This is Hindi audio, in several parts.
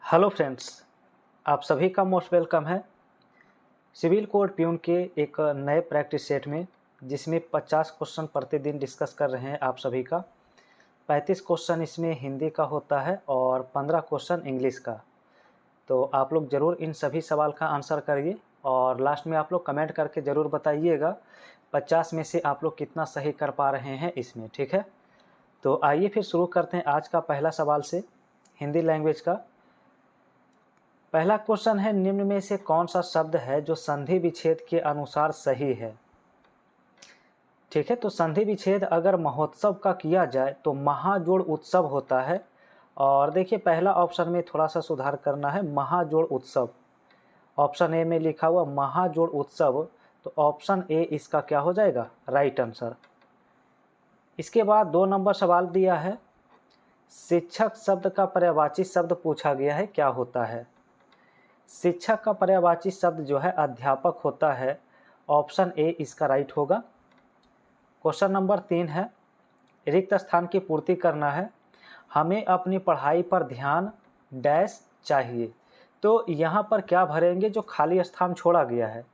हेलो फ्रेंड्स, आप सभी का मोस्ट वेलकम है सिविल कोड प्यून के एक नए प्रैक्टिस सेट में, जिसमें 50 क्वेश्चन प्रतिदिन डिस्कस कर रहे हैं आप सभी का। 35 क्वेश्चन इसमें हिंदी का होता है और 15 क्वेश्चन इंग्लिश का। तो आप लोग ज़रूर इन सभी सवाल का आंसर करिए और लास्ट में आप लोग कमेंट करके ज़रूर बताइएगा 50 में से आप लोग कितना सही कर पा रहे हैं इसमें, ठीक है। तो आइए फिर शुरू करते हैं आज का पहला सवाल से, हिंदी लैंग्वेज का। पहला क्वेश्चन है, निम्न में से कौन सा शब्द है जो संधि विच्छेद के अनुसार सही है। ठीक है, तो संधि विच्छेद अगर महोत्सव का किया जाए तो महाजोड़ उत्सव होता है। और देखिए पहला ऑप्शन में थोड़ा सा सुधार करना है, महाजोड़ उत्सव। ऑप्शन ए में लिखा हुआ महाजोड़ उत्सव, तो ऑप्शन ए इसका क्या हो जाएगा, राइट आंसर। इसके बाद 2 नंबर सवाल दिया है, शिक्षक शब्द का पर्यायवाची शब्द पूछा गया है, क्या होता है। शिक्षक का पर्यायवाची शब्द जो है अध्यापक होता है। ऑप्शन ए इसका राइट होगा। क्वेश्चन नंबर 3 है, रिक्त स्थान की पूर्ति करना है। हमें अपनी पढ़ाई पर ध्यान डैश चाहिए। तो यहाँ पर क्या भरेंगे, जो खाली स्थान छोड़ा गया है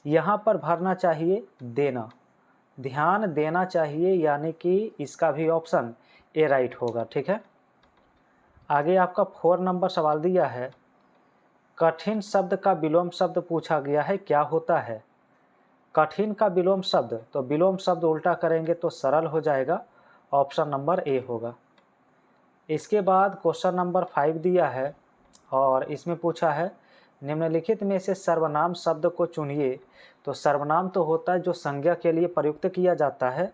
यहाँ पर भरना चाहिए देना, ध्यान देना चाहिए, यानी कि इसका भी ऑप्शन ए राइट होगा। ठीक है, आगे आपका 4 नंबर सवाल दिया है, कठिन शब्द का विलोम शब्द पूछा गया है, क्या होता है। कठिन का विलोम शब्द, तो विलोम शब्द उल्टा करेंगे तो सरल हो जाएगा, ऑप्शन नंबर ए होगा। इसके बाद क्वेश्चन नंबर 5 दिया है और इसमें पूछा है, निम्नलिखित में से सर्वनाम शब्द को चुनिए। तो सर्वनाम तो होता है जो संज्ञा के लिए प्रयुक्त किया जाता है,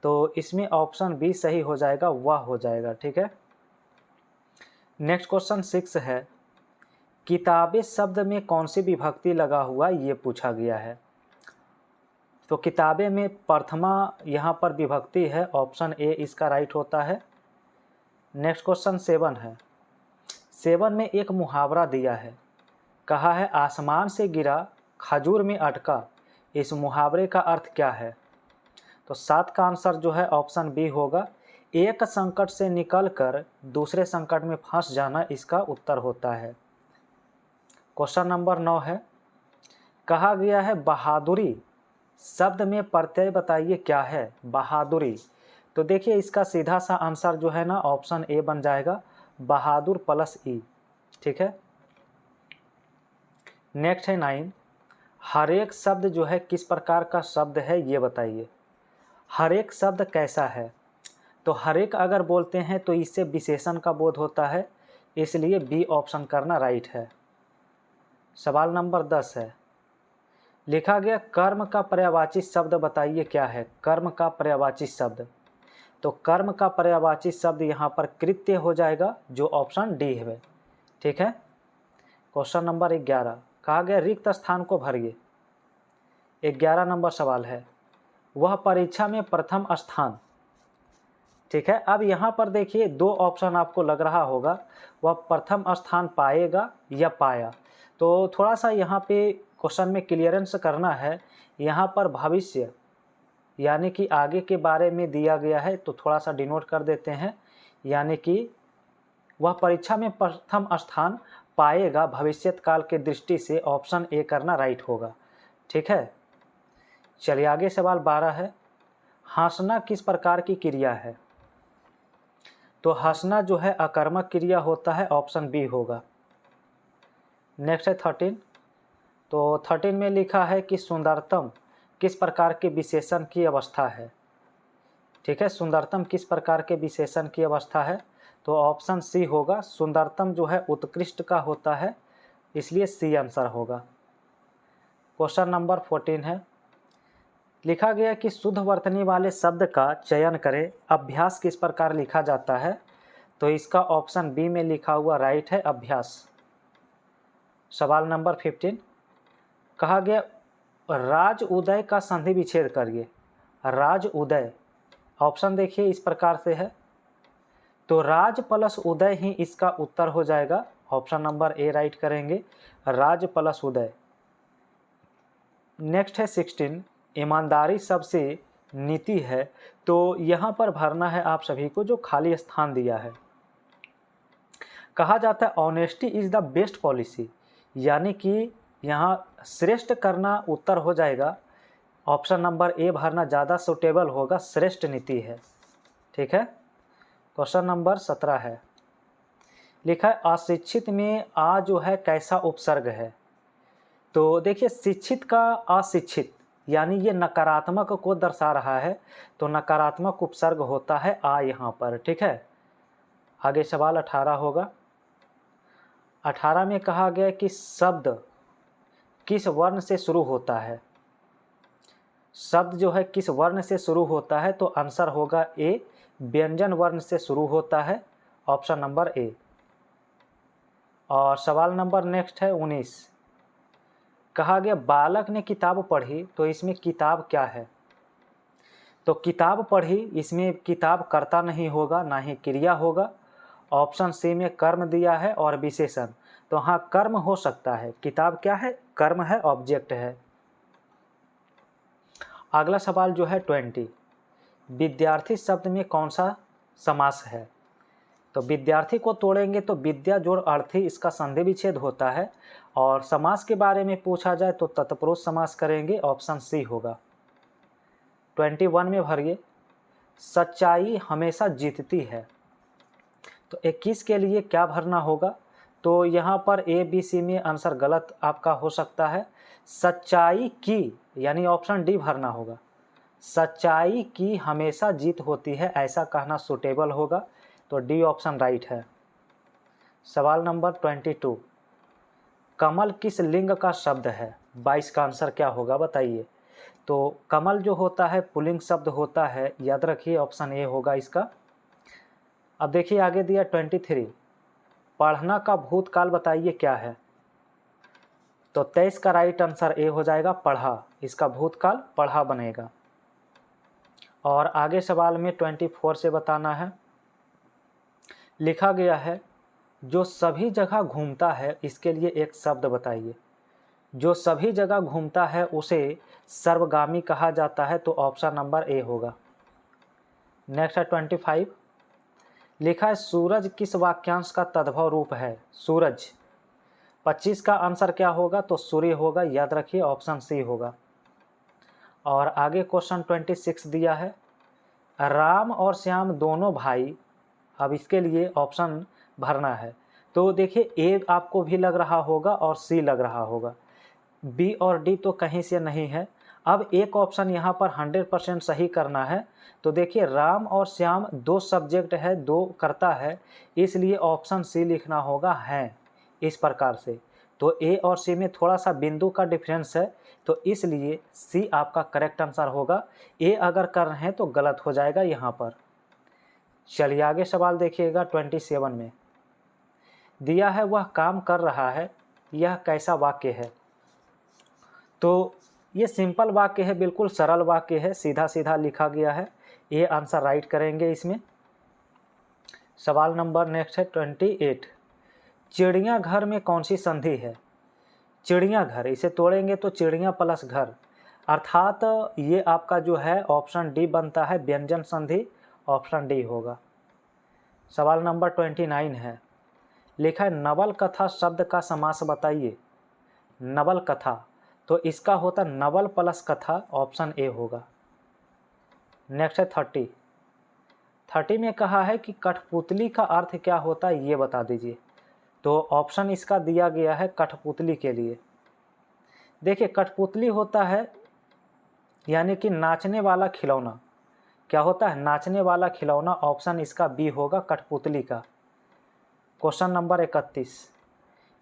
तो इसमें ऑप्शन बी सही हो जाएगा, वह हो जाएगा। ठीक है, नेक्स्ट क्वेश्चन 6 है, किताबें शब्द में कौन सी विभक्ति लगा हुआ ये पूछा गया है। तो किताबें में प्रथमा यहाँ पर विभक्ति है, ऑप्शन ए इसका राइट होता है। नेक्स्ट क्वेश्चन 7 है, 7 में एक मुहावरा दिया है, कहा है आसमान से गिरा खजूर में अटका, इस मुहावरे का अर्थ क्या है। तो 7 का आंसर जो है ऑप्शन बी होगा, एक संकट से निकलकर दूसरे संकट में फंस जाना इसका उत्तर होता है। क्वेश्चन नंबर 9 है, कहा गया है बहादुरी शब्द में प्रत्यय बताइए क्या है, बहादुरी। तो देखिए इसका सीधा सा आंसर जो है ना, ऑप्शन ए बन जाएगा, बहादुर प्लस ई। ठीक है, नेक्स्ट है 9, हर एक शब्द जो है किस प्रकार का शब्द है ये बताइए। हर एक शब्द कैसा है, तो हर एक अगर बोलते हैं तो इससे विशेषण का बोध होता है, इसलिए बी ऑप्शन करना राइट है। सवाल नंबर 10 है, लिखा गया कर्म का पर्यायवाची शब्द बताइए क्या है। कर्म का पर्यायवाची शब्द, तो कर्म का पर्यायवाची शब्द यहाँ पर कृत्य हो जाएगा, जो ऑप्शन डी है। ठीक है, क्वेश्चन नंबर 11, कहा गया रिक्त स्थान को भरिए। 11 नंबर सवाल है, वह परीक्षा में प्रथम स्थान। ठीक है, अब यहाँ पर देखिए 2 ऑप्शन आपको लग रहा होगा, वह प्रथम स्थान पाएगा या पाया। तो थोड़ा सा यहाँ पे क्वेश्चन में क्लियरेंस करना है, यहाँ पर भविष्य यानी कि आगे के बारे में दिया गया है, तो थोड़ा सा डिनोट कर देते हैं, यानी कि वह परीक्षा में प्रथम स्थान पाएगा भविष्यत काल के दृष्टि से, ऑप्शन ए करना राइट होगा। ठीक है, चलिए आगे सवाल 12 है, हंसना किस प्रकार की क्रिया है। तो हंसना जो है अकर्मक क्रिया होता है, ऑप्शन बी होगा। नेक्स्ट है 13, तो 13 में लिखा है कि सुंदरतम किस प्रकार के विशेषण की अवस्था है। ठीक है, सुंदरतम किस प्रकार के विशेषण की अवस्था है, तो ऑप्शन सी होगा, सुंदरतम जो है उत्कृष्ट का होता है, इसलिए सी आंसर होगा। क्वेश्चन नंबर 14 है, लिखा गया कि शुद्ध वर्तनी वाले शब्द का चयन करें, अभ्यास किस प्रकार लिखा जाता है। तो इसका ऑप्शन बी में लिखा हुआ राइट है, अभ्यास। सवाल नंबर 15, कहा गया राज उदय का संधि विच्छेद करिए। राज उदय, ऑप्शन देखिए इस प्रकार से है, तो राज प्लस उदय ही इसका उत्तर हो जाएगा, ऑप्शन नंबर ए राइट करेंगे, राज प्लस उदय। नेक्स्ट है 16, ईमानदारी सबसे नीति है। तो यहाँ पर भरना है आप सभी को जो खाली स्थान दिया है। कहा जाता है honesty is the best policy, यानी कि यहाँ श्रेष्ठ करना उत्तर हो जाएगा। ऑप्शन नंबर ए भरना ज़्यादा सुटेबल होगा, श्रेष्ठ नीति है। ठीक है। क्वेश्चन नंबर 17 है, लिखा है अशिक्षित में आ जो है कैसा उपसर्ग है। तो देखिए शिक्षित का अशिक्षित यानी ये नकारात्मक को दर्शा रहा है, तो नकारात्मक उपसर्ग होता है आ यहाँ पर। ठीक है। आगे सवाल 18 होगा। 18 में कहा गया कि शब्द किस वर्ण से शुरू होता है। शब्द जो है किस वर्ण से शुरू होता है, तो आंसर होगा ए, व्यंजन वर्ण से शुरू होता है, ऑप्शन नंबर ए। और सवाल नंबर नेक्स्ट है 19, कहा गया बालक ने किताब पढ़ी, तो इसमें किताब क्या है। तो किताब पढ़ी, इसमें किताब कर्ता नहीं होगा, ना ही क्रिया होगा। ऑप्शन सी में कर्म दिया है और विशेषण, तो हाँ कर्म हो सकता है। किताब क्या है, कर्म है, ऑब्जेक्ट है। अगला सवाल जो है 20, विद्यार्थी शब्द में कौन सा समास है। तो विद्यार्थी को तोड़ेंगे तो विद्या जोड़ अर्थी, इसका संधि विच्छेद होता है। और समास के बारे में पूछा जाए तो तत्पुरुष समास करेंगे, ऑप्शन सी होगा। 21 में भरिए, सच्चाई हमेशा जीतती है। तो 21 के लिए क्या भरना होगा, तो यहाँ पर ए बी सी में आंसर गलत आपका हो सकता है। सच्चाई की यानी ऑप्शन डी भरना होगा। सच्चाई की हमेशा जीत होती है, ऐसा कहना सुटेबल होगा, तो डी ऑप्शन राइट है। सवाल नंबर 22, कमल किस लिंग का शब्द है। 22 का आंसर क्या होगा बताइए। तो कमल जो होता है पुल्लिंग शब्द होता है, याद रखिए ऑप्शन ए होगा इसका। अब देखिए आगे दिया 23, पढ़ना का भूतकाल बताइए क्या है। तो 23 का राइट आंसर ए हो जाएगा, पढ़ा, इसका भूतकाल पढ़ा बनेगा। और आगे सवाल में 24 से बताना है, लिखा गया है जो सभी जगह घूमता है, इसके लिए एक शब्द बताइए। जो सभी जगह घूमता है उसे सर्वगामी कहा जाता है, तो ऑप्शन नंबर ए होगा। नेक्स्ट है 25, लिखा है सूरज किस वाक्यांश का तद्भव रूप है। सूरज, 25 का आंसर क्या होगा, तो सूर्य होगा, याद रखिए ऑप्शन सी होगा। और आगे क्वेश्चन 26 दिया है, राम और श्याम दोनों भाई, अब इसके लिए ऑप्शन भरना है। तो देखिए ए आपको भी लग रहा होगा और सी लग रहा होगा, बी और डी तो कहीं से नहीं है। अब एक ऑप्शन यहाँ पर 100% सही करना है। तो देखिए राम और श्याम दो सब्जेक्ट है, दो कर्ता है, इसलिए ऑप्शन सी लिखना होगा हैं, इस प्रकार से। तो ए और सी में थोड़ा सा बिंदु का डिफरेंस है, तो इसलिए सी आपका करेक्ट आंसर होगा। ए अगर कर रहे हैं तो गलत हो जाएगा यहाँ पर। चलिए आगे सवाल देखिएगा 27 में दिया है, वह काम कर रहा है, यह कैसा वाक्य है। तो ये सिंपल वाक्य है, बिल्कुल सरल वाक्य है, सीधा सीधा लिखा गया है, ये आंसर राइट करेंगे इसमें। सवाल नंबर नेक्स्ट है 28, चिड़ियाघर में कौन सी संधि है। चिड़ियाघर, इसे तोड़ेंगे तो चिड़िया प्लस घर, अर्थात ये आपका जो है ऑप्शन डी बनता है, व्यंजन संधि, ऑप्शन डी होगा। सवाल नंबर 29 है, लिखा है नवल कथा शब्द का समास बताइए। नवल कथा, तो इसका होता नवल प्लस कथा, ऑप्शन ए होगा। नेक्स्ट है 30 में कहा है कि कठपुतली का अर्थ क्या होता है, ये बता दीजिए। तो ऑप्शन इसका दिया गया है कठपुतली के लिए। देखिए कठपुतली होता है यानी कि नाचने वाला खिलौना। क्या होता है, नाचने वाला खिलौना, ऑप्शन इसका बी होगा, कठपुतली का। क्वेश्चन नंबर 31,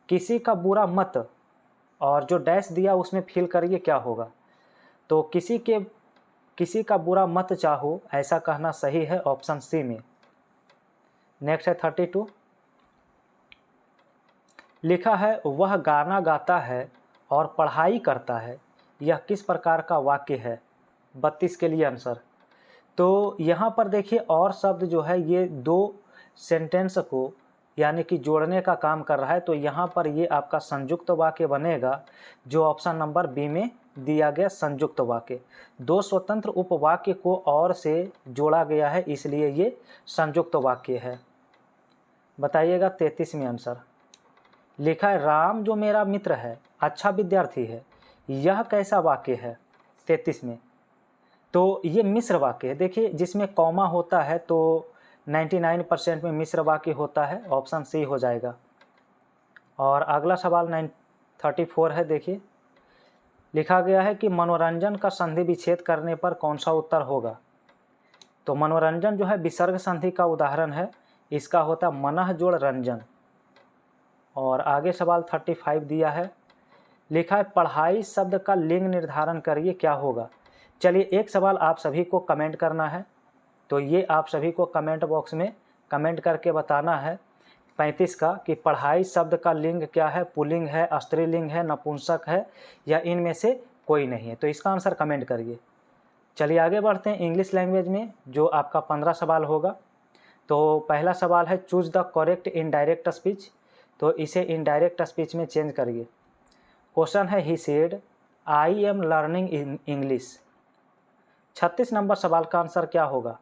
किसी का बुरा मत, और जो डैश दिया उसमें फिल करिए क्या होगा। तो किसी का बुरा मत चाहो, ऐसा कहना सही है, ऑप्शन सी में। नेक्स्ट है 32, लिखा है वह गाना गाता है और पढ़ाई करता है, यह किस प्रकार का वाक्य है। 32 के लिए आंसर। तो यहाँ पर देखिए और शब्द जो है ये दो सेंटेंस को यानी कि जोड़ने का काम कर रहा है, तो यहाँ पर ये आपका संयुक्त वाक्य बनेगा, जो ऑप्शन नंबर बी में दिया गया संयुक्त वाक्य। दो स्वतंत्र उपवाक्य को और से जोड़ा गया है, इसलिए ये संयुक्त वाक्य है। बताइएगा 33 में आंसर। लिखा है राम जो मेरा मित्र है अच्छा विद्यार्थी है, यह कैसा वाक्य है? 33 में तो ये मिश्र वाक्य है। देखिए जिसमें कॉमा होता है तो 99% में मिश्र वाक्य होता है, ऑप्शन सी हो जाएगा। और अगला सवाल 34 है। देखिए लिखा गया है कि मनोरंजन का संधि विच्छेद करने पर कौन सा उत्तर होगा? तो मनोरंजन जो है विसर्ग संधि का उदाहरण है, इसका होता मनः जोड़ रंजन। और आगे सवाल 35 दिया है। लिखा है पढ़ाई शब्द का लिंग निर्धारण करिए, क्या होगा? चलिए एक सवाल आप सभी को कमेंट करना है, तो ये आप सभी को कमेंट बॉक्स में कमेंट करके बताना है 35 का कि पढ़ाई शब्द का लिंग क्या है, पुल्लिंग है, स्त्रीलिंग है, नपुंसक है या इनमें से कोई नहीं है। तो इसका आंसर कमेंट करिए। चलिए आगे बढ़ते हैं इंग्लिश लैंग्वेज में, जो आपका 15 सवाल होगा। तो पहला सवाल है choose the correct indirect speech, तो इसे इनडायरेक्ट स्पीच में चेंज करिए। क्वेश्चन है he said I am learning in English. 36 number सवाल का आंसर क्या होगा?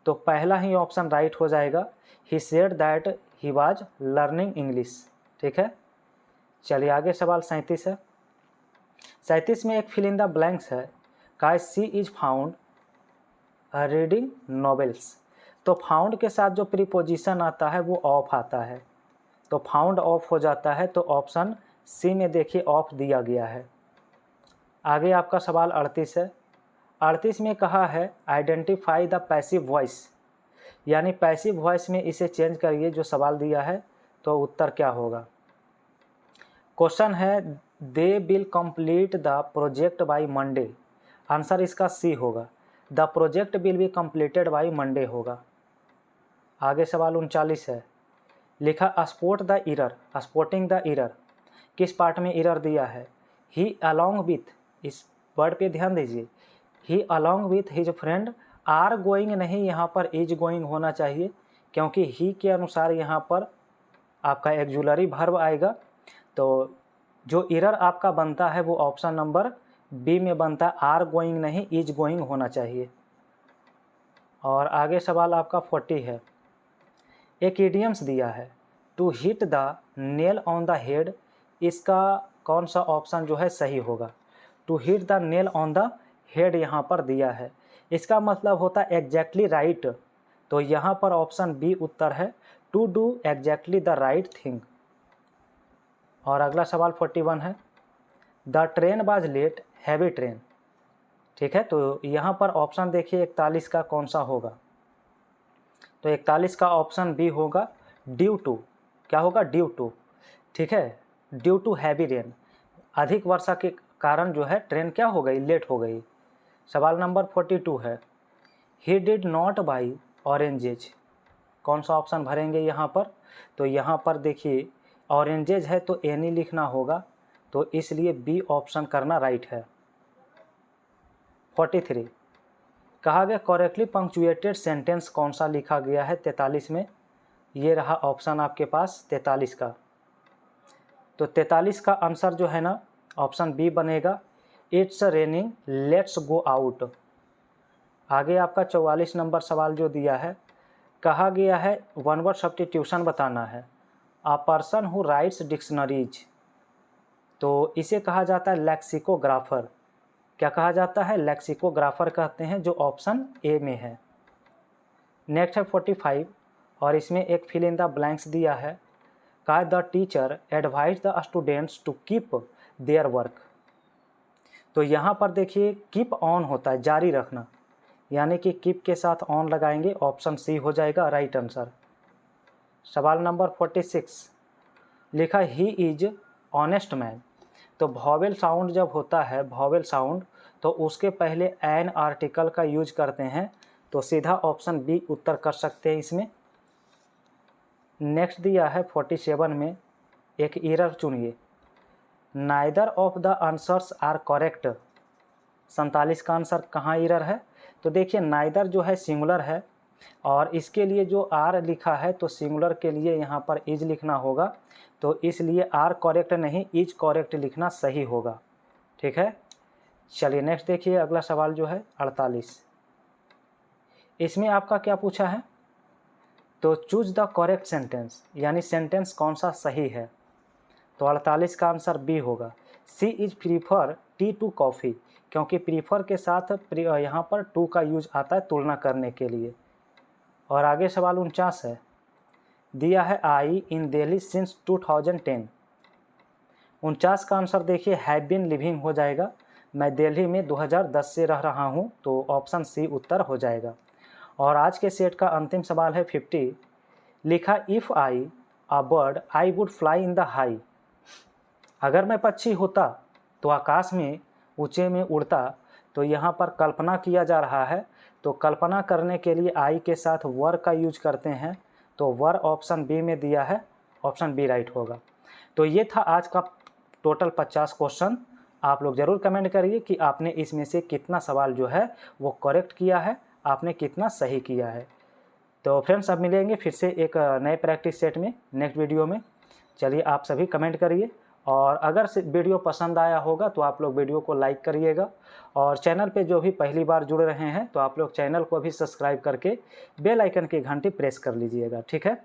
तो पहला ही ऑप्शन राइट हो जाएगा, he said that he was learning English. ठीक है, चलिए आगे सवाल 37 है। 37 में एक फिल इन द ब्लैंक्स है, का सी इज फाउंड रीडिंग नॉवेल्स। तो फाउंड के साथ जो प्रीपोजिशन आता है वो ऑफ आता है, तो फाउंड ऑफ हो जाता है, तो ऑप्शन सी में देखिए ऑफ दिया गया है। आगे आपका सवाल 38 है। 38 में कहा है आइडेंटिफाई द पैसिव वॉइस, यानी पैसिव वॉइस में इसे चेंज करिए जो सवाल दिया है, तो उत्तर क्या होगा? क्वेश्चन है they will complete the project by Monday, answer इसका सी होगा, the project will be completed by Monday होगा। आगे सवाल 39 है। लिखा spot the error, spotting the error, किस पार्ट में इरर दिया है? ही अलोंग विथ, इस वर्ड पे ध्यान दीजिए, he along with his friend are going नहीं, यहाँ पर इज गोइंग होना चाहिए, क्योंकि ही के अनुसार यहाँ पर आपका एक्जुलरी वर्ब आएगा। तो जो इरर आपका बनता है वो ऑप्शन नंबर बी में बनता है, आर गोइंग नहीं इज गोइंग होना चाहिए। और आगे सवाल आपका 40 है। एक इडियम्स दिया है to hit the nail on the head, इसका कौन सा ऑप्शन जो है सही होगा? To hit the nail on the head यहाँ पर दिया है, इसका मतलब होता है एग्जैक्टली राइट, तो यहाँ पर ऑप्शन बी उत्तर है, to do exactly the right thing. और अगला सवाल 41 है। The train was late, heavy train. ठीक है, तो यहाँ पर ऑप्शन देखिए 41 का कौन सा होगा? तो 41 का ऑप्शन बी होगा, ड्यू टू। क्या होगा? Due to. ठीक है, ड्यू टू हैवी रेन, अधिक वर्षा के कारण जो है ट्रेन क्या हो गई? लेट हो गई। सवाल नंबर 42 है। He did not by oranges, कौन सा ऑप्शन भरेंगे यहाँ पर? तो यहाँ पर देखिए ऑरेंजेज है तो एनी लिखना होगा, तो इसलिए बी ऑप्शन करना राइट है। 43 कहा गया करेक्टली पंक्चुएटेड सेंटेंस कौन सा लिखा गया है 43 में? ये रहा ऑप्शन आपके पास 43 का। तो 43 का आंसर जो है ना ऑप्शन बी बनेगा, it's raining let's go out. आगे आपका 44 नंबर सवाल जो दिया है, कहा गया है वन वर्ड सब्स्टिट्यूशन बताना है, a person who rights dictionaries, तो इसे कहा जाता है लेक्सिकोग्राफर। क्या कहा जाता है? लेक्सिकोग्राफर कहते हैं, जो ऑप्शन ए में है। नेक्स्ट है 45 और इसमें एक फिल इन द ब्लैंक्स दिया है, का the teacher advise the students to keep their work. तो यहाँ पर देखिए कीप ऑन होता है जारी रखना, यानी कि कीप के साथ ऑन लगाएंगे, ऑप्शन सी हो जाएगा राइट आंसर। सवाल नंबर 46 लिखा ही इज ऑनेस्ट मैन। तो वॉवेल साउंड जब होता है, वॉवेल साउंड, तो उसके पहले एन आर्टिकल का यूज करते हैं, तो सीधा ऑप्शन बी उत्तर कर सकते हैं इसमें। नेक्स्ट दिया है 47 में, एक एरर चुनिए, neither of the answers are correct. 47 का आंसर कहाँ एरर है? तो देखिए नाइदर जो है सिंगुलर है, और इसके लिए जो आर लिखा है तो सिंगुलर के लिए यहाँ पर इज लिखना होगा, तो इसलिए आर करेक्ट नहीं इज करेक्ट लिखना सही होगा। ठीक है, चलिए नेक्स्ट देखिए अगला सवाल जो है 48। इसमें आपका क्या पूछा है? तो चूज द करेक्ट सेंटेंस, यानी सेंटेंस कौन सा सही है। तो 48 का आंसर बी होगा। C is prefer tea to coffee, क्योंकि प्रीफर के साथ यहाँ पर टू का यूज आता है तुलना करने के लिए। और आगे सवाल 49 है, दिया है आई इन दिल्ली सिंस 2010। 49 का आंसर देखिए हैव बीन लिविंग हो जाएगा, मैं दिल्ली में 2010 से रह रहा हूँ, तो ऑप्शन सी उत्तर हो जाएगा। और आज के सेट का अंतिम सवाल है 50, लिखा if I a bird I would fly in the high. अगर मैं पक्षी होता तो आकाश में ऊंचे में उड़ता। तो यहाँ पर कल्पना किया जा रहा है, तो कल्पना करने के लिए आई के साथ वर का यूज करते हैं, तो वर ऑप्शन बी में दिया है, ऑप्शन बी राइट होगा। तो ये था आज का टोटल 50 क्वेश्चन। आप लोग ज़रूर कमेंट करिए कि आपने इसमें से कितना सवाल जो है वो करेक्ट किया है, आपने कितना सही किया है। तो फ्रेंड्स अब मिलेंगे फिर से एक नए प्रैक्टिस सेट में नेक्स्ट वीडियो में। चलिए आप सभी कमेंट करिए, और अगर वीडियो पसंद आया होगा तो आप लोग वीडियो को लाइक करिएगा, और चैनल पे जो भी पहली बार जुड़ रहे हैं तो आप लोग चैनल को भी सब्सक्राइब करके बेल आइकन की घंटी प्रेस कर लीजिएगा। ठीक है।